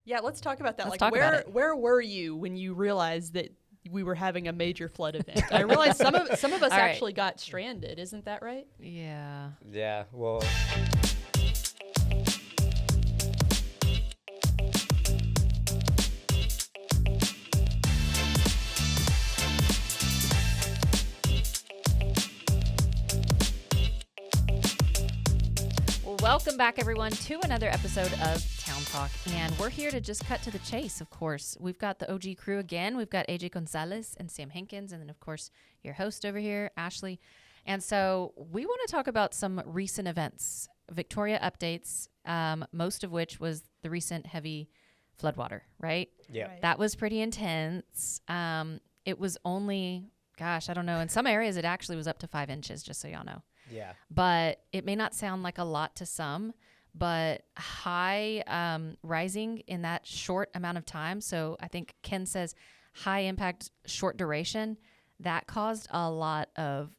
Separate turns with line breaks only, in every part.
Yeah, let's talk about that.
Let's talk about it.
Where were you when you realized that we were having a major flood event? I realized some of us
All right.
actually got stranded. Isn't that right?
Yeah.
Yeah, well,
Well, welcome back, everyone, to another episode of Town Talk. And we're here to just cut to the chase, of course. We've got the OG crew again. We've got AJ Gonzalez and Sam Hankins. And then, of course, your host over here, Ashley. And so we want to talk about some recent events, Victoria updates, most of which was the recent heavy floodwater, right?
yeah.
Right.
That was pretty intense. It was only, I don't know. In some areas, it actually was up to 5 inches, just so y'all know.
Yeah.
But it may not sound like a lot to some, but high rising in that short amount of time. So I think Ken says high impact, short duration. That caused a lot of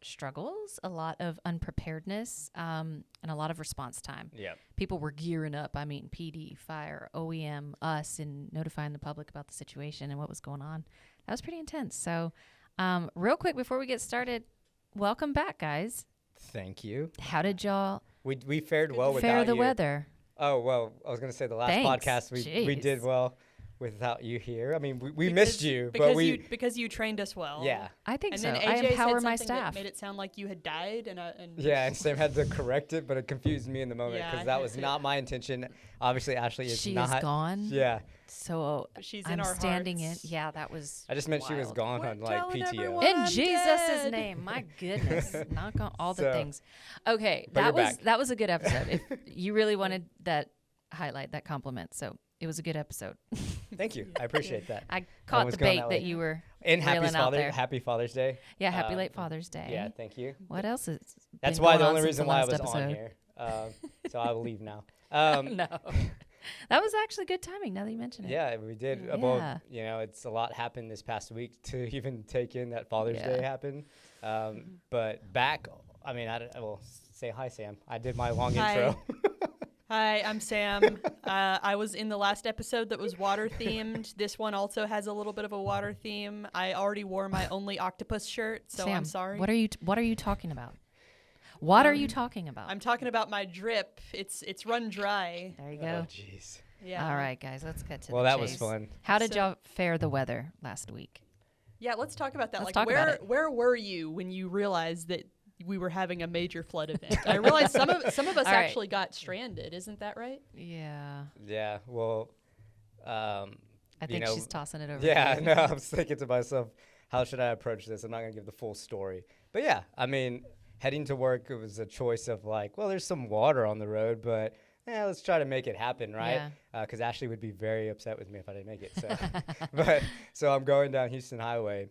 struggles, a lot of unpreparedness, and a lot of response time.
Yeah.
People were gearing up. I mean, PD, fire, OEM, us, and notifying the public about the situation and what was going on. That was pretty intense. So real quick before we get started, welcome back, guys.
Thank you.
How did y'all
We fared well without
fare the
you.
weather?
Oh, well, I was going to say the last
Thanks.
podcast we
Jeez.
did well without you here. I mean, we missed you, but
because you trained us well.
yeah.
I think
And
so.
then
I
AJ
empower
said
my
something that
staff.
made it sound like you had died, and
Yeah, and Sam had to correct it, but it confused me in the moment
Yeah,
because
I
that
had
was
to.
not my intention. Obviously, Ashley is
She
not.
is gone.
Yeah.
So
But she's in
I'm
our
standing
hearts.
it. Yeah, that was.
I just meant she was
wild.
gone
We're
on like
telling
PTO.
everyone.
In
I'm
Jesus'
dead.
name, my goodness, knock on all the
So-
things. Okay,
But you're
that was
back.
that was a good episode. If you really wanted that highlight, that compliment, so it was a good episode.
Thank you. I appreciate that.
I caught
was
the
going
bait
that
that
way.
you were.
And
Reeling out there.
Happy Father's Day.
Yeah, happy
Um,
late Father's Day.
Yeah, thank you.
What else is?
That's
been
why
going
the
on
only
since
reason
the
why I
last
was
episode?
on here. So I will leave now.
No, that was actually good timing. Now that you mention it.
Yeah, we did.
Yeah.
Well, it's a lot happened this past week to even take in that Father's
Yeah.
Day happened. But back, I mean, I will say hi, Sam. I did my long
Hi.
intro.
Hi, I'm Sam. I was in the last episode that was water themed. This one also has a little bit of a water theme. I already wore my only octopus shirt, so
Sam,
I'm sorry.
What are you talking about? What are you talking about?
I'm talking about my drip. It's run dry.
There you
Oh,
go.
jeez.
Yeah.
All right, guys, let's get to
Well,
the
that was
chase.
fun.
How did
So-
y'all fare the weather last week?
Yeah, let's talk about that.
Let's
like
talk about it.
where were you when you realized that we were having a major flood event? I realized some of us
All right.
actually got stranded. Isn't that right?
Yeah,
Yeah, well,
I think
know,
she's tossing it over.
yeah,
to you.
no, I was thinking to myself, how should I approach this? I'm not going to give the full story. But yeah, I mean, heading to work, it was a choice of like, well, there's some water on the road, but let's try to make it happen, right? Because Ashley would be very upset with me if I didn't make it. So, so I'm going down Houston Highway,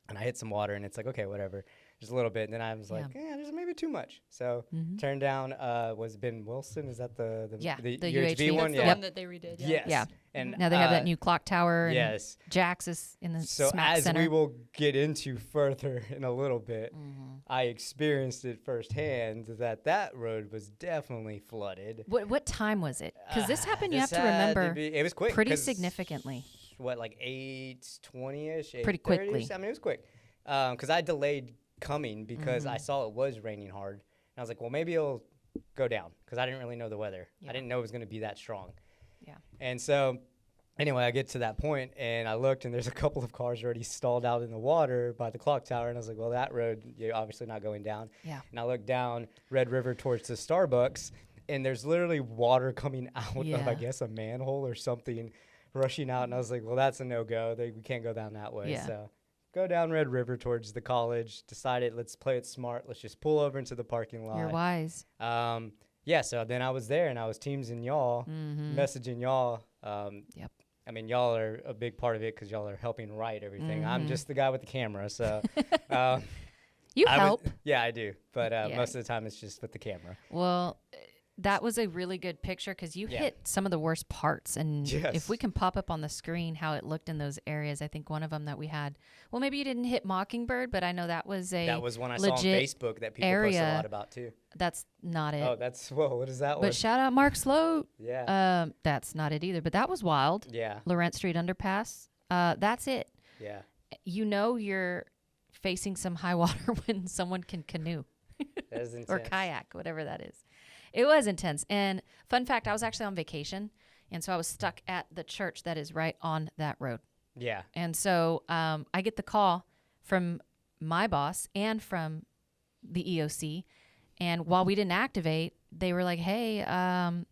and I hit some water, and it's like, okay, whatever, just a little bit. And then I was like, there's maybe too much. So turned down. Was Ben Wilson? Is that the
Yeah, the
UHV
UHV.
one?
That's the
Yeah.
one that they redid. Yeah.
Yes.
Yeah.
And
Now they have that new clock tower. And
Yes.
Jax is in the
So
smack
as
center.
we will get into further in a little bit,
Mm-hmm.
I experienced it firsthand that road was definitely flooded.
What time was it? Because this happened, you have
This
to
had
remember,
it was quick.
pretty
'cause
significantly.
What, like 8:20ish?
Pretty quickly.
I mean, it was quick. Because I delayed coming because I saw it was raining hard. And I was like, well, maybe it'll go down because I didn't really know the weather.
Yeah.
I didn't know it was going to be that strong.
Yeah.
And so anyway, I get to that point and I looked and there's a couple of cars already stalled out in the water by the clock tower. And I was like, well, that road, you're obviously not going down.
Yeah.
And I looked down Red River towards the Starbucks and there's literally water coming out of,
Yeah.
I guess, a manhole or something rushing out. And I was like, well, that's a no-go. We can't go down that way.
Yeah.
So go down Red River towards the college, decided let's play it smart. Let's just pull over into the parking lot.
You're wise.
Yeah, so then I was there and I was teamsing y'all, messaging y'all.
Yep.
I mean, y'all are a big part of it because y'all are helping write everything. I'm just the guy with the camera, so.
You help.
Yeah, I do, but
Yeah.
most of the time it's just with the camera.
Well, That was a really good picture because you
Yeah.
hit some of the worst parts. And
Yes.
if we can pop up on the screen how it looked in those areas, I think one of them that we had, well, maybe you didn't hit Mockingbird, but I know that was
That was one I saw on
legit
Facebook that people posted a
area.
lot about too.
That's not it.
Oh, that's, whoa, what is that one?
But shout out Mark Sloat.
Yeah.
That's not it either. But that was wild.
Yeah.
Lorent Street Underpass. That's it.
Yeah.
You know you're facing some high water when someone can canoe
That is intense.
or kayak, whatever that is. It was intense. And fun fact, I was actually on vacation, and so I was stuck at the church that is right on that road.
Yeah.
And so I get the call from my boss and from the EOC, and while we didn't activate, they were like, hey,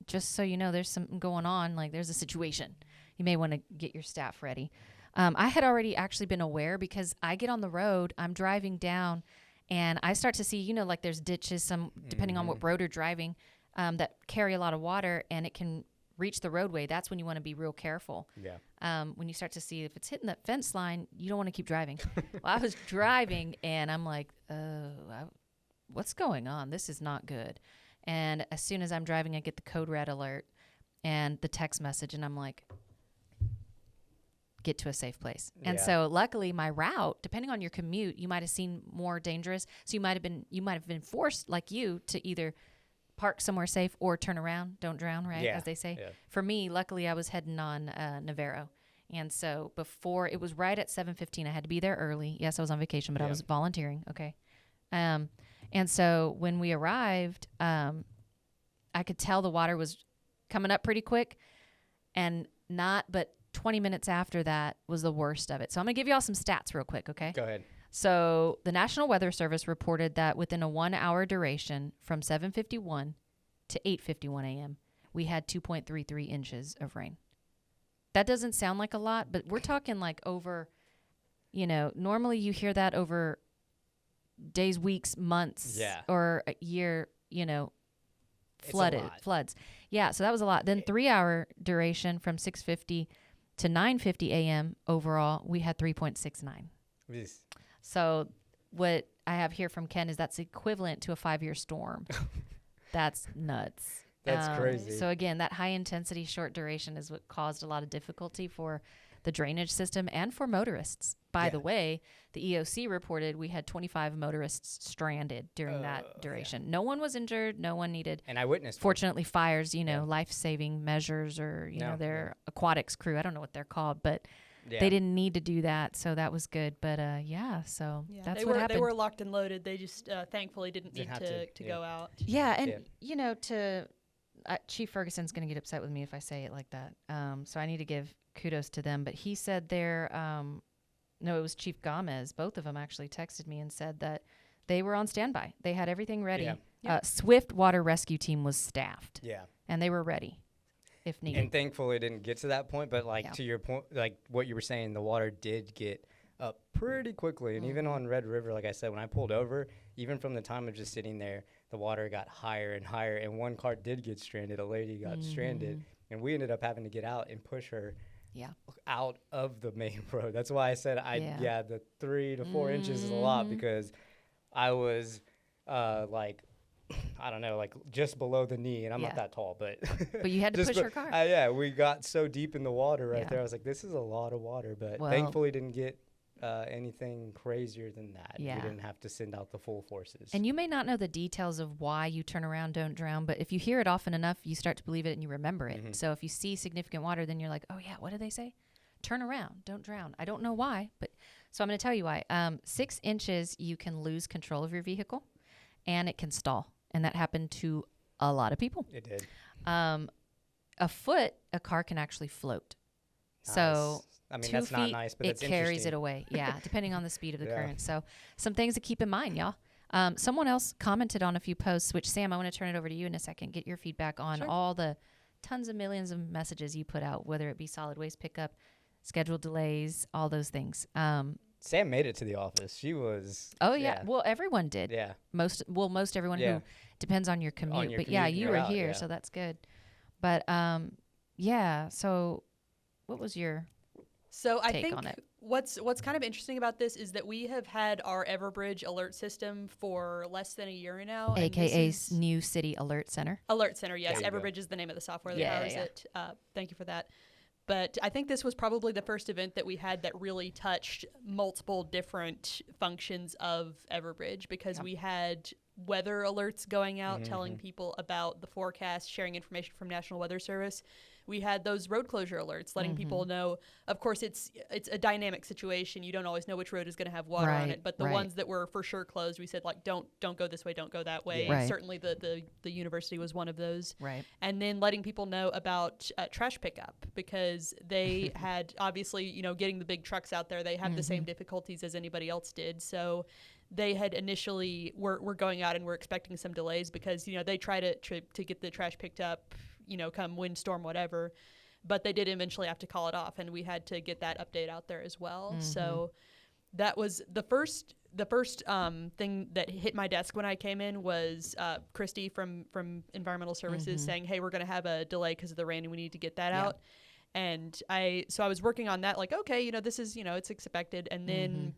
just so you know, there's something going on. Like, there's a situation. You may want to get your staff ready. I had already actually been aware because I get on the road, I'm driving down, and I start to see, you know, like there's ditches, some depending on what road you're driving, that carry a lot of water, and it can reach the roadway. That's when you want to be real careful.
Yeah.
When you start to see if it's hitting that fence line, you don't want to keep driving. Well, I was driving, and I'm like, what's going on? This is not good. And as soon as I'm driving, I get the code red alert and the text message, and I'm like, get to a safe place. And
Yeah.
so luckily my route, depending on your commute, you might have seen more dangerous. So you might have been forced, like you, to either park somewhere safe or turn around, don't drown, right?
Yeah.
As they say.
Yeah.
For me, luckily I was heading on Navarro. And so before, it was right at 7:15. I had to be there early. Yes, I was on vacation, but I
Yeah.
was volunteering. Okay. And so when we arrived, I could tell the water was coming up pretty quick, and but 20 minutes after that was the worst of it. So I'm going to give you all some stats real quick, okay?
Go ahead.
So the National Weather Service reported that within a 1 hour duration from 7:51 to 8:51 a.m., we had 2.33 inches of rain. That doesn't sound like a lot, but we're talking like over, you know, normally you hear that over days, weeks, months,
Yeah.
or a year, you know,
It's a lot.
floods. Yeah, so that was a lot. Then 3 hour duration from 6:50 to 9:50 a.m. overall, we had 3.69.
Jeez.
So what I have here from Ken is that's equivalent to a 5-year storm. That's nuts.
That's crazy.
So again, that high intensity, short duration is what caused a lot of difficulty for the drainage system and for motorists. By
Yeah.
the way, the EOC reported we had 25 motorists stranded during that duration. No one was injured. No one needed,
And I witnessed.
fortunately, fires, you know,
Yeah.
life-saving measures, or, you know,
No,
their aquatics crew. I don't know what they're called, but
Yeah.
they didn't need to do that. So that was good. But yeah, so
Yeah,
that's
they
what
were
happened.
they were locked and loaded. They just thankfully didn't need
Didn't have
to
to,
go out.
Yeah, and
Yeah.
you know, Chief Ferguson's going to get upset with me if I say it like that. So I need to give kudos to them. But he said no, it was Chief Gomez. Both of them actually texted me and said that they were on standby. They had everything ready.
Yeah.
Swift Water Rescue Team was staffed,
Yeah.
and they were ready if needed.
And thankfully it didn't get to that point, but like
Yeah.
to your point, like what you were saying, the water did get up pretty quickly. And even on Red River, like I said, when I pulled over, even from the time of just sitting there, the water got higher and higher. And one car did get stranded. A lady got stranded, and we ended up having to get out and push her
Yeah.
out of the main road. That's why I said
Yeah.
the 3 to 4 inches is a lot, because I was like, I don't know, like just below the knee, and I'm
Yeah.
not that tall, but
But you had to
just
push her car.
yeah, we got so deep in the water right
Yeah.
there. I was like, this is a lot of water, but
Well-
thankfully didn't get anything crazier than that.
Yeah.
We didn't have to send out the full forces.
And you may not know the details of why you turn around, don't drown, but if you hear it often enough, you start to believe it and you remember it. So if you see significant water, then you're like, oh yeah, what did they say? Turn around, don't drown. I don't know why, but so I'm going to tell you why. 6 inches, you can lose control of your vehicle, and it can stall. And that happened to a lot of people.
It did.
A foot, a car can actually float. So
Nice. I mean,
2
that's
feet,
not nice, but
it
that's
carries
interesting.
it away. Yeah, depending on the speed of the
Yeah.
current. So some things to keep in mind, y'all. Someone else commented on a few posts, which, Sam, I want to turn it over to you in a second, get your feedback on all the tons of millions of messages you put out, whether it be solid waste pickup, scheduled delays, all those things.
Sam made it to the office. She was.
Oh, yeah. Well, everyone did.
Yeah.
Most everyone
Yeah.
who depends on your commute.
your
But yeah,
commute,
you
you're
were
out,
here,
yeah.
so that's good. But yeah, so what was your
So I
take
think
on it?
what's kind of interesting about this is that we have had our Everbridge alert system for less than a year now.
AKA New City Alert Center.
Alert Center, yes.
There you
Everbridge
go.
is the name of the software that powers
yeah.
it. Thank you for that. But I think this was probably the first event that we had that really touched multiple different functions of Everbridge, because we had weather alerts going out telling people about the forecast, sharing information from National Weather Service. We had those road closure alerts letting people know. Of course, it's a dynamic situation. You don't always know which road is going to have water on it, but the ones that were for sure closed, we said, like, don't go this way, don't go that way.
Yeah. Right.
Certainly the university was one of those.
Right.
And then letting people know about trash pickup, because they had, obviously, getting the big trucks out there, they have the same difficulties as anybody else did. So they had initially were going out and were expecting some delays, because they try to get the trash picked up, come windstorm, whatever, but they did eventually have to call it off, and we had to get that update out there as well. So that was the first thing that hit my desk when I came in was Christy from Environmental Services saying, hey, we're going to have a delay because of the rain and we need to get that out. And I was working on that, like, okay, this is, it's expected. And then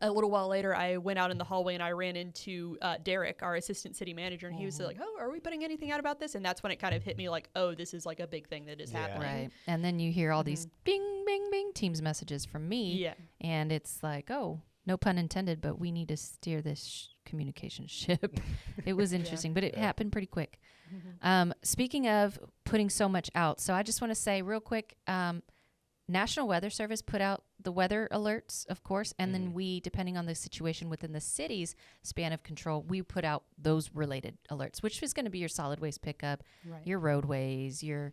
a little while later, I went out in the hallway and I ran into Derek, our assistant city manager, and he was like, oh, are we putting anything out about this? And that's when it kind of hit me like, oh, this is like a big thing that is happening.
Right. And then you hear all these bing, bing, bing Teams messages from me.
Yeah.
And it's like, oh, no pun intended, but we need to steer this communication ship. It was interesting, but it happened pretty quick. Speaking of putting so much out, so I just want to say real quick, National Weather Service put out the weather alerts, of course, and then we, depending on the situation within the city's span of control, we put out those related alerts, which is going to be your solid waste pickup, your roadways, your,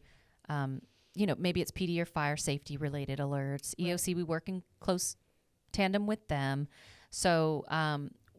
maybe it's PD or fire safety related alerts. EOC, we work in close tandem with them. So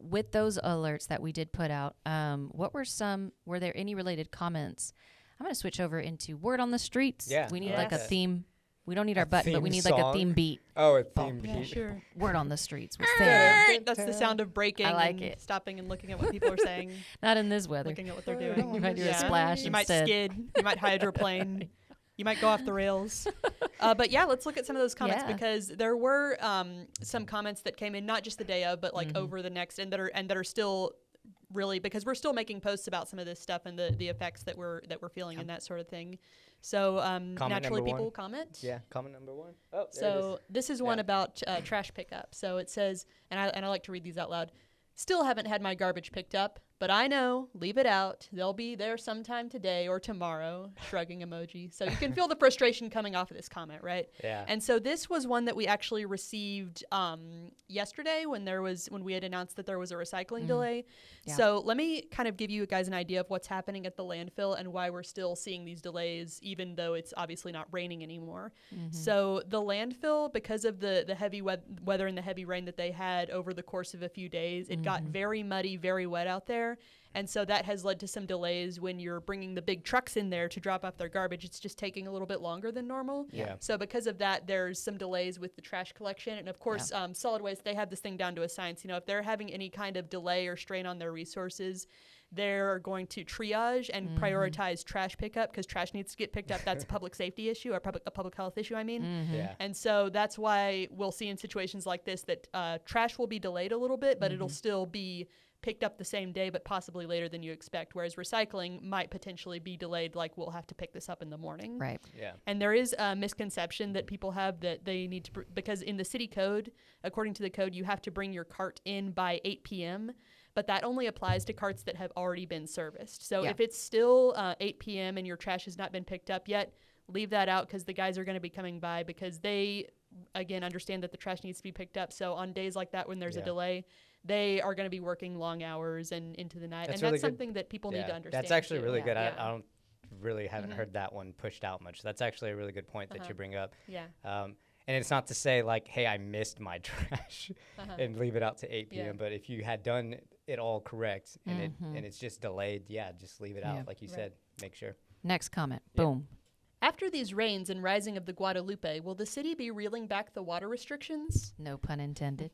with those alerts that we did put out, were there any related comments? I'm going to switch over into word on the streets.
Yeah.
We need
I
like a
that.
theme. We don't need our button, but we need
theme
like a theme
song.
beat.
Oh, a theme
Yeah,
beat.
sure.
Word on the streets. With Sam.
That's the sound of breaking
I like
and
it.
stopping and looking at what people are saying,
Not in this weather.
looking at what they're doing.
You might do a splash
You might
instead.
skid. You might hydroplane. You might go off the rails. But yeah, let's look at some of those comments, because there were some comments that came in, not just the day of, but like over the next, and that are still really, because we're still making posts about some of this stuff and the effects that we're feeling and that sort of thing. So naturally people comment.
Yeah, comment number 1. Oh, there it
So
is.
this is one about trash pickup. So it says, and I like to read these out loud. Still haven't had my garbage picked up, but I know, leave it out. They'll be there sometime today or tomorrow, shrugging emoji. So you can feel the frustration coming off of this comment, right?
Yeah.
And so this was one that we actually received yesterday when we had announced that there was a recycling delay.
Yeah.
So let me kind of give you guys an idea of what's happening at the landfill and why we're still seeing these delays, even though it's obviously not raining anymore. So the landfill, because of the heavy weather and the heavy rain that they had over the course of a few days, it got very muddy, very wet out there. And so that has led to some delays when you're bringing the big trucks in there to drop off their garbage. It's just taking a little bit longer than normal.
Yeah.
So because of that, there's some delays with the trash collection. And of course, solid waste, they have this thing down to a science. If they're having any kind of delay or strain on their resources, they're going to triage and prioritize trash pickup, because trash needs to get picked up. That's a public safety issue, or a public health issue, I mean.
Yeah.
And so that's why we'll see in situations like this that trash will be delayed a little bit, but it'll still be picked up the same day, but possibly later than you expect. Whereas recycling might potentially be delayed, like we'll have to pick this up in the morning.
Right.
Yeah.
And there is a misconception that people have that they need to, because in the city code, according to the code, you have to bring your cart in by 8 p.m., but that only applies to carts that have already been serviced. So if it's still 8 p.m. and your trash has not been picked up yet, leave that out, because the guys are going to be coming by, because they, again, understand that the trash needs to be picked up. So on days like that when there's a delay, they are going to be working long hours and into the night.
That's
and
really
that's
good.
something that people need to understand.
That's actually
too.
really good.
Yeah.
I don't really haven't heard that one pushed out much. That's actually a really good point that you bring up.
Yeah.
And it's not to say like, hey, I missed my trash and leave it out to 8 p.m.
Yeah.
But if you had done it all correct and it's just delayed, just leave it out. Like you said, make sure.
Next comment.
Yeah.
Boom.
After these rains and rising of the Guadalupe, will the city be reeling back the water restrictions?
No pun intended.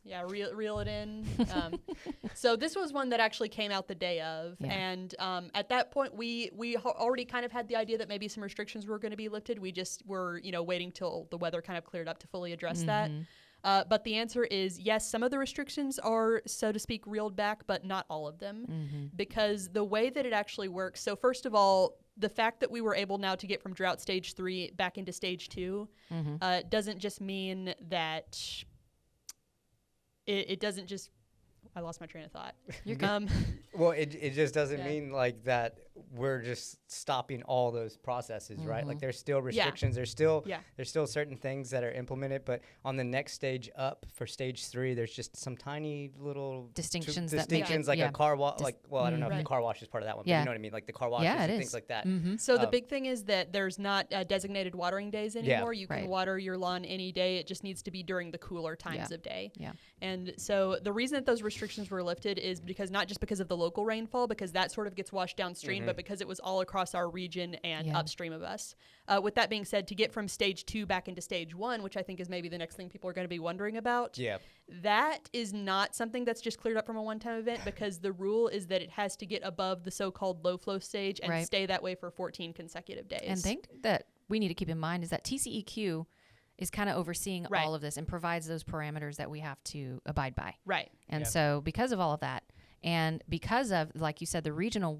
Yeah, reel it in. So this was one that actually came out the day of.
Yeah.
And at that point, we already kind of had the idea that maybe some restrictions were going to be lifted. We just were, waiting till the weather kind of cleared up to fully address that. But the answer is yes, some of the restrictions are, so to speak, reeled back, but not all of them. Because the way that it actually works, so first of all, the fact that we were able now to get from drought stage 3 back into stage 2 doesn't just mean that it doesn't just, I lost my train of thought.
You're good.
Well, it just doesn't mean like that we're just stopping all those processes, right? Like there's still restrictions. There's still certain things that are implemented, but on the next stage up for stage 3, there's just some tiny little
distinctions
like a car wash. Like, well, I don't know if the car wash is part of that one, but you know what I mean? Like the car washes and things like that.
So the big thing is that there's not designated watering days anymore. You can water your lawn any day. It just needs to be during the cooler times of day.
Yeah.
And so the reason that those restrictions were lifted is because not just because of the local rainfall, because that sort of gets washed downstream, but because it was all across our region and upstream of us. With that being said, to get from stage 2 back into stage 1, which I think is maybe the next thing people are going to be wondering about, that is not something that's just cleared up from a one-time event, because the rule is that it has to get above the so-called low flow stage and stay that way for 14 consecutive days.
And thing that we need to keep in mind is that TCEQ is kind of overseeing all of this and provides those parameters that we have to abide by.
Right.
And so because of all of that, and because of, like you said, the regional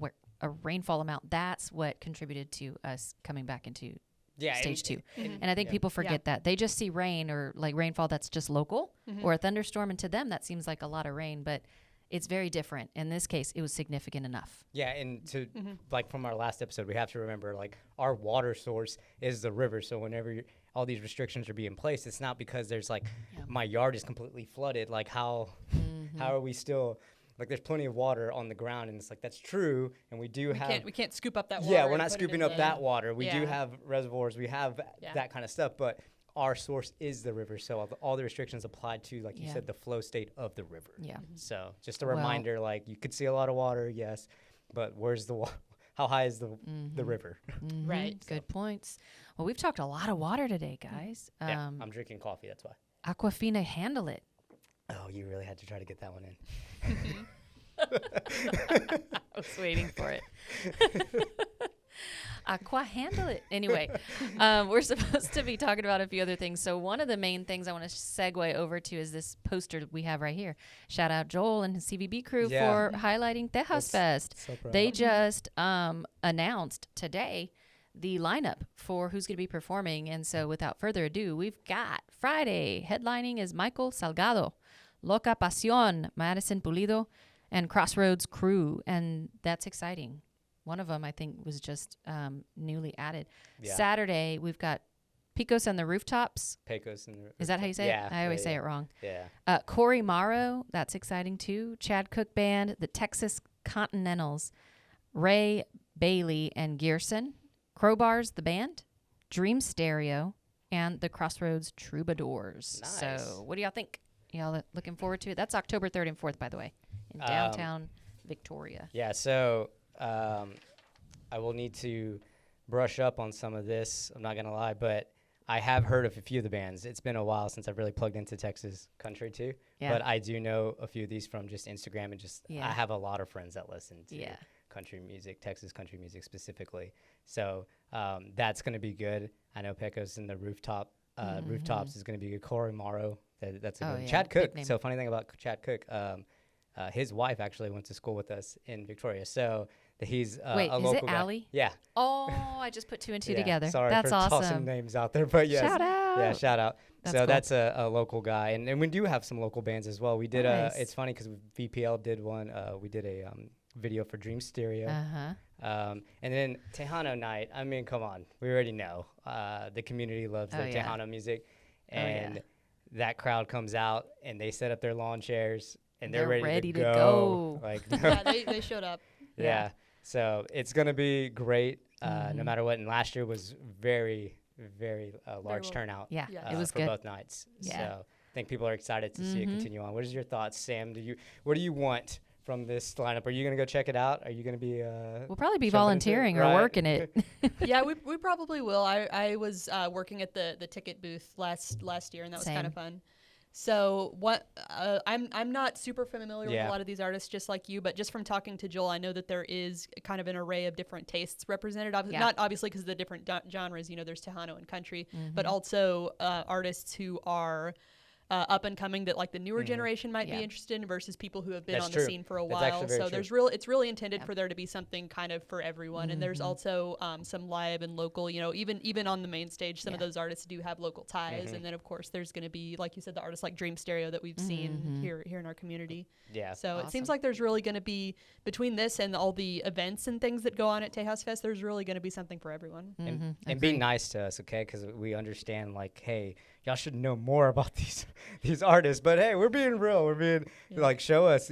rainfall amount, that's what contributed to us coming back into stage 2. And I think people forget that. They just see rain or like rainfall that's just local or a thunderstorm. And to them, that seems like a lot of rain, but it's very different. In this case, it was significant enough.
Yeah, and to like from our last episode, we have to remember like our water source is the river. So whenever all these restrictions are being placed, it's not because there's like my yard is completely flooded. Like how are we still like there's plenty of water on the ground, and it's like that's true, and we
can't scoop up that water.
Yeah, we're not scooping up that water. We do have reservoirs, we have that kind of stuff, but our source is the river, so all the restrictions applied to, like you said, the flow state of the river. Yeah. So just a reminder, like you could see a lot of water, yes, but where's the water? How high is the river?
Right.
Good points. Well, we've talked a lot of water today, guys.
I'm drinking coffee, that's why.
Aquafina, handle it.
Oh, you really had to try to get that one in.
I was waiting for it. Aqua, handle it. Anyway, we're supposed to be talking about a few other things. So one of the main things I want to segue over to is this poster we have right here. Shout out Joel and his CVB crew for highlighting Tejas Fest. So they just announced today the lineup for who's going to be performing. And so without further ado, we've got Friday. Headlining is Michael Salgado, Loca Pasión, Madison Pulido, and Crossroads Crew. And that's exciting. One of them, I think, was just newly added. Yeah. Saturday, we've got Picos and the Rooftops.
Pecos and the Rooftops.
Is that how you say it? I always say it wrong.
Yeah.
Corey Morrow, that's exciting too. Chad Cook Band, the Texas Continentals, Ray Bailey and Gearson, Crowbars, the band, Dream Stereo, and the Crossroads Troubadours.
Nice.
So what do y'all think? Y'all looking forward to it? That's October 3rd and 4th, by the way, in downtown Victoria.
Yeah, so I will need to brush up on some of this. I'm not going to lie, but I have heard of a few of the bands. It's been a while since I've really plugged into Texas country too. Yeah. But I do know a few of these from just Instagram and just I have a lot of friends that listen to country music, Texas country music specifically. So that's going to be good. I know Pecos and the Rooftops is going to be good. Corey Morrow, that's a good one. Chad Cook. So funny thing about Chad Cook, his wife actually went to school with us in Victoria. So he's a local guy.
Allie?
Yeah.
Oh, I just put 2 and 2 together.
Sorry
that's
for
awesome.
Tossing names out there, but yes.
Shout out.
Yeah, shout out.
That's
so
cool.
that's a local guy, and we do have some local bands as well. We did it's funny because VPL did one. We did a video for Dream Stereo. And then Tejano Night. I mean, come on, we already know the community loves the Tejano music, and that crowd comes out and they set up their lawn chairs and they're ready to go. Like,
they showed up.
Yeah. So it's gonna be great, no matter what. And last year was very, very large turnout.
Yeah, it was
for
good.
both nights.
Yeah.
So I think people are excited to see it continue on. What is your thoughts, Sam? What do you want from this lineup? Are you gonna go check it out? Are you gonna be?
We'll probably be volunteering or working it.
Yeah, we probably will. I was working at the ticket booth last year, and that was kind of fun. So what I'm not super familiar with
Yeah.
a lot of these artists, just like you, but just from talking to Joel, I know that there is kind of an array of different tastes represented.
Yeah.
Not obviously because of the different genres. There's Tejano and country, but
Mm-hmm.
also artists who are up and coming that like the newer generation might
Yeah.
be interested in versus people who have been
That's
on
true.
the scene for a
That's
while.
actually very
So
true.
it's really intended
Yeah.
for there to be something kind of for everyone. And there's also some live and local, even on the main stage, some of
Yeah.
those artists do have local ties. And then of course there's going to be, like you said, the artists like Dream Stereo that we've seen here in our community.
Yeah.
So it seems
Awesome.
like there's really going to be, between this and all the events and things that go on at Tejas Fest, there's really going to be something for everyone.
And be nice to us, okay? Because we understand, like, hey, y'all should know more about these artists. But hey, we're being real. We're being like, show us,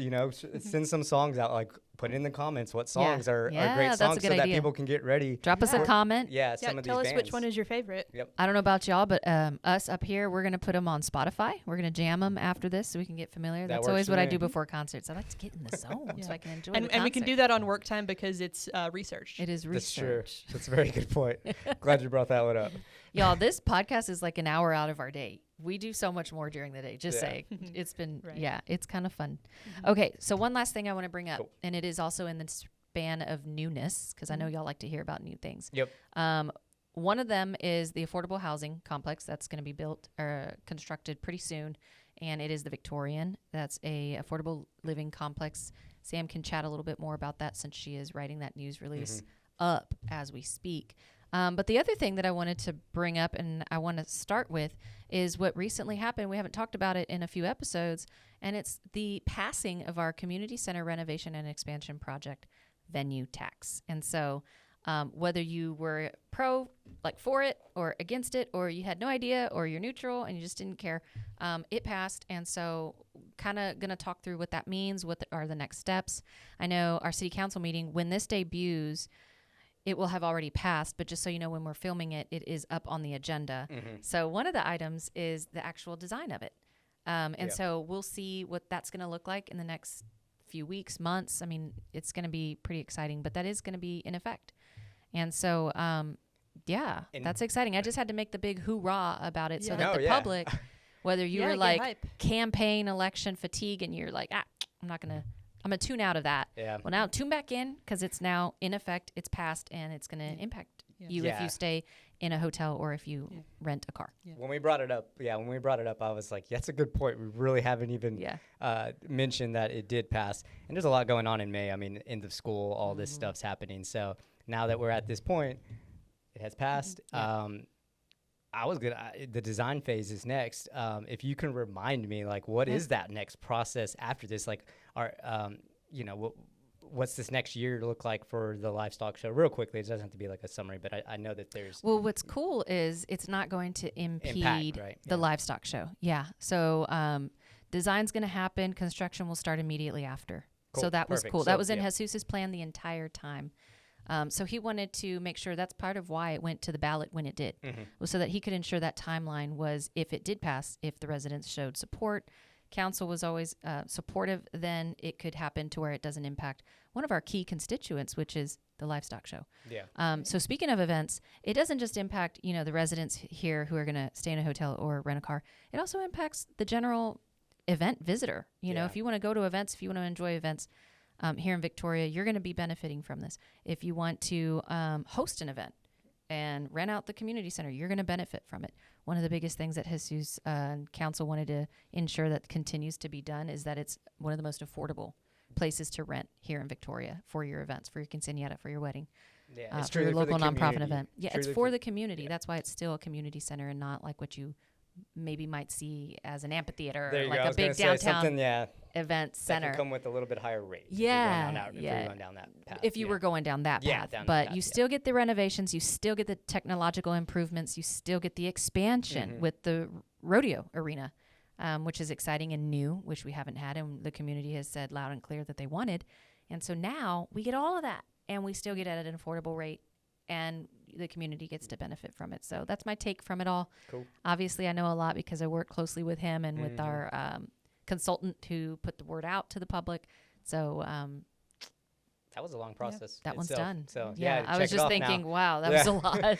send some songs out. Like, put in the comments what songs are
Yeah,
great
that's a
songs
good
so that
idea.
people can get ready.
Drop us a comment.
Yeah, some of these
Tell us
bands.
which one is your favorite.
Yep.
I don't know about y'all, but us up here, we're going to put them on Spotify. We're going to jam them after this so we can get familiar.
That
That's
works
always
for
what I
me.
do before concerts. I like to get in the zone so I can enjoy the
And we can do
concert.
that on work time because it's researched.
It is
That's true.
research.
That's a very good point. Glad you brought that one up.
Y'all, this podcast is like an hour out of our day. We do so much more during the day. Just
Yeah.
saying. It's been,
Right.
yeah, it's kind of fun. Okay, so one last thing I want to bring up,
Cool.
and it is also in the span of newness, because I know y'all like to hear about new things.
Yep.
One of them is the affordable housing complex that's going to be built or constructed pretty soon, and it is the Victorian. That's a affordable living complex. Sam can chat a little bit more about that since she is writing that news release up as we speak. But the other thing that I wanted to bring up and I want to start with is what recently happened. We haven't talked about it in a few episodes, and it's the passing of our community center renovation and expansion project venue tax. And so whether you were for it or against it, or you had no idea, or you're neutral and you just didn't care, it passed. And so kind of going to talk through what that means, what are the next steps. I know our city council meeting, when this debuts, it will have already passed, but just so you know, when we're filming it, it is up on the agenda. So one of the items is the actual design of it. So we'll see what that's going to look like in the next few weeks, months. I mean, it's going to be pretty exciting, but that is going to be in effect. And so, that's exciting. I just had to make the big hoorah about it so that the public, whether you were
get
like
hype.
campaign election fatigue and you're like, I'm going to tune out of that.
Yeah.
Well, now tune back in because it's now in effect, it's passed, and it's going to impact you if
Yeah.
you stay in a hotel or if you rent a car.
When we brought it up, I was like, that's a good point. We really haven't even mentioned that it did pass. And there's a lot going on in May. I mean, end of school, all this stuff's happening. So now that we're at this point, it has passed. The design phase is next. If you can remind me, like, what is that next process after this? Like, what's this next year look like for the livestock show? Real quickly, it doesn't have to be like a summary, but I know that there's
Well, what's cool is it's not going to impede
right?
the
Yeah.
livestock show. Yeah. So design's going to happen. Construction will start immediately after. So
Cool.
that was
Perfect.
cool.
So,
That was in
yeah.
Jesus's plan the entire time. So he wanted to make sure that's part of why it went to the ballot when it did, was so that he could ensure that timeline was, if it did pass, if the residents showed support, council was always supportive, then it could happen to where it doesn't impact one of our key constituents, which is the livestock show.
Yeah.
So speaking of events, it doesn't just impact, the residents here who are going to stay in a hotel or rent a car. It also impacts the general event visitor. If you want to go to events, if you want to enjoy events here in Victoria, you're going to be benefiting from this. If you want to host an event and rent out the community center, you're going to benefit from it. One of the biggest things that Jesus Council wanted to ensure that continues to be done is that it's one of the most affordable places to rent here in Victoria for your events, for your quinceañera, for your wedding,
Yeah, it's
for your
truly for
local
the
nonprofit
community.
event. Yeah, it's
Truly
for the community. That's why it's still a community center and not like what you maybe might see as an amphitheater,
There
or
you
like
go. I
a
was
big
gonna say
downtown
something,
event
that
center.
can come with a little bit higher rate.
Yeah,
if you're
yeah.
going down that path.
If you were going down that
Yeah,
path.
down that
But
path,
you
yeah.
still get the renovations, you still get the technological improvements, you still get the expansion with the rodeo arena, which is exciting and new, which we haven't had, and the community has said loud and clear that they wanted. And so now we get all of that, and we still get it at an affordable rate, and the community gets to benefit from it. So that's my take from it all.
Cool.
Obviously, I know a lot because I work closely with him and with our consultant who put the word out to the public. So
That was a long process.
that one's
itself.
done.
So
yeah, I
check
was
it
just
off
thinking,
now.
wow, that
Yeah.
was a lot.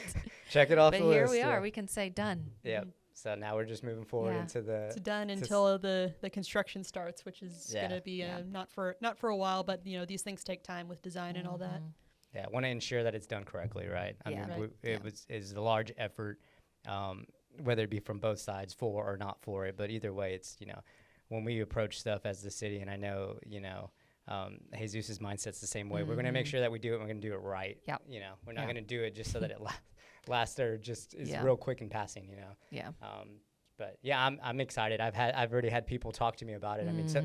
Check it off
But
the
here
list.
we
yeah.
are. We can say done.
Yeah. So now we're just moving forward into the.
It's done until the construction starts, which is going to be not for a while, but these things take time with design and all that.
Yeah, I want to ensure that it's done correctly, right? I mean, it's a large effort, whether it be from both sides, for or not for it. But either way, it's when we approach stuff as the city, and I know Jesus' mindset's the same way. We're going to make sure that we do it. We're going to do it right.
Yep.
We're not going to do it just so that it lasts or just is real quick in passing.
Yeah.
But yeah, I'm excited. I've already had people talk to me about it. I mean, so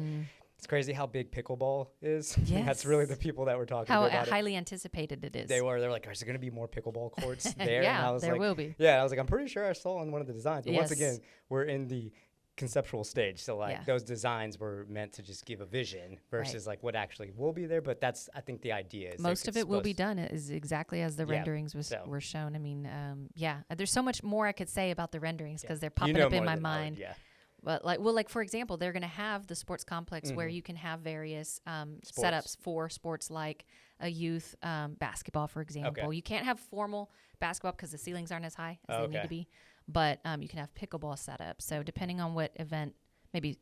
it's crazy how big pickleball is.
Yes.
That's really the people that were talking
how
about
highly anticipated it is.
They're like, is there going to be more pickleball courts there?
Yeah,
and I was
there
like,
will be.
Yeah, I was like, I'm pretty sure I saw on one of the designs. But once again, we're in the conceptual stage. So those designs were meant to just give a vision versus like what actually will be there. But that's, I think the idea is
most of it will be done is exactly as the renderings were shown. I mean, there's so much more I could say about the renderings because they're popping up in my mind. But like for example, they're going to have the sports complex where you can have various setups for sports like a youth basketball, for example. Okay. You can't have formal basketball because the ceilings aren't as high as they need to be. But you can have pickleball setup. So depending on what event, maybe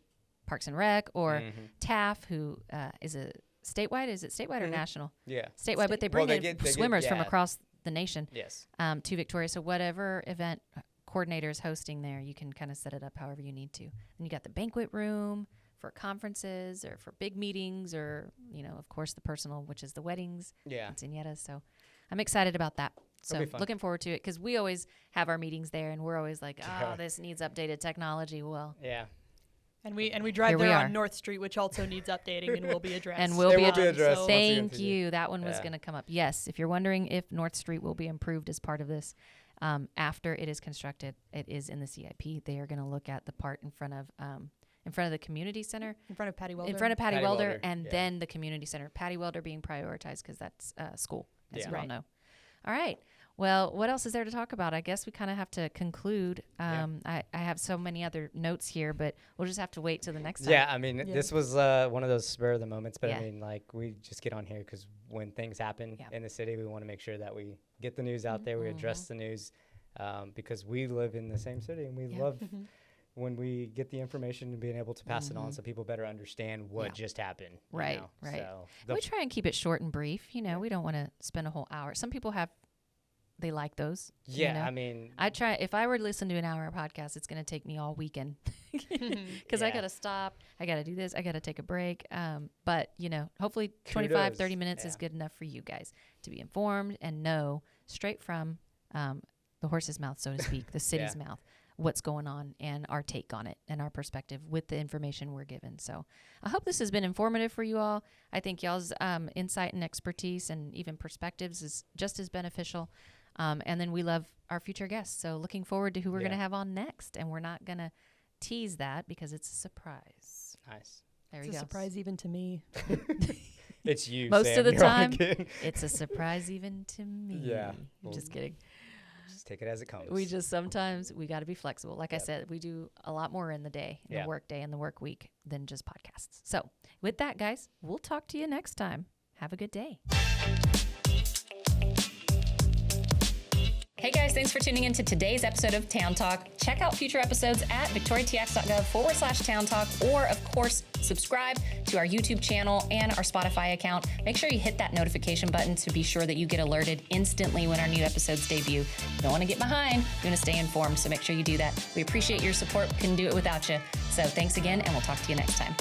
Parks and Rec or TAF, who is a statewide. Is it statewide or national?
Yeah.
Statewide, but they bring in swimmers from across the nation.
Yes.
To Victoria. So whatever event coordinator is hosting there, you can kind of set it up however you need to. And you got the banquet room for conferences or for big meetings or, of course, the personal, which is the weddings.
Yeah.
Quinceañeras. So I'm excited about that. So looking forward to it because we always have our meetings there and we're always like, this needs updated technology. Well,
yeah.
And we drive there on North Street, which also needs updating and will be addressed.
And will be addressed. So thank you. That one was going to come up. Yes. If you're wondering if North Street will be improved as part of this, after it is constructed, it is in the CIP. They are going to look at the part in front of the community center.
In front of Patty Welder.
In front of Patty Welder and then the community center. Patty Welder being prioritized because that's school, as you all know. All right. Well, what else is there to talk about? I guess we kind of have to conclude. I have so many other notes here, but we'll just have to wait till the next time.
Yeah, I mean, this was one of those spur of the moments, but I mean, like, we just get on here because when things happen in the city, we want to make sure that we get the news out there, we address the news, because we live in the same city, and we love when we get the information and being able to pass it on so people better understand what just happened.
Right. So we try and keep it short and brief. We don't want to spend a whole hour. Some people they like those.
Yeah, I mean,
I try. If I were to listen to an hour podcast, it's going to take me all weekend because I got to stop. I got to do this. I got to take a break. But hopefully 25, 30 minutes is good enough for you guys to be informed and know straight from the horse's mouth, so to speak, the city's mouth, what's going on and our take on it and our perspective with the information we're given. So I hope this has been informative for you all. I think y'all's insight and expertise and even perspectives is just as beneficial. And then we love our future guests. So looking forward to who we're going to have on next. And we're not going to tease that because it's a surprise.
Nice.
There
it's
you go.
It's a surprise even to me.
It's you,
most
Sam.
of the
You're
time. It's a surprise even to me.
Yeah.
I'm just kidding.
Just take it as it comes.
We just sometimes we got to be flexible. Like I said, we do a lot more in the day, in the work day and the work week than just podcasts. So with that, guys, we'll talk to you next time. Have a good day. Hey guys, thanks for tuning in to today's episode of Town Talk. Check out future episodes at victoriatx.gov/Town Talk, or of course, subscribe to our YouTube channel and our Spotify account. Make sure you hit that notification button to be sure that you get alerted instantly when our new episodes debut. You don't want to get behind, you want to stay informed, so make sure you do that. We appreciate your support. Couldn't do it without you. So thanks again, and we'll talk to you next time.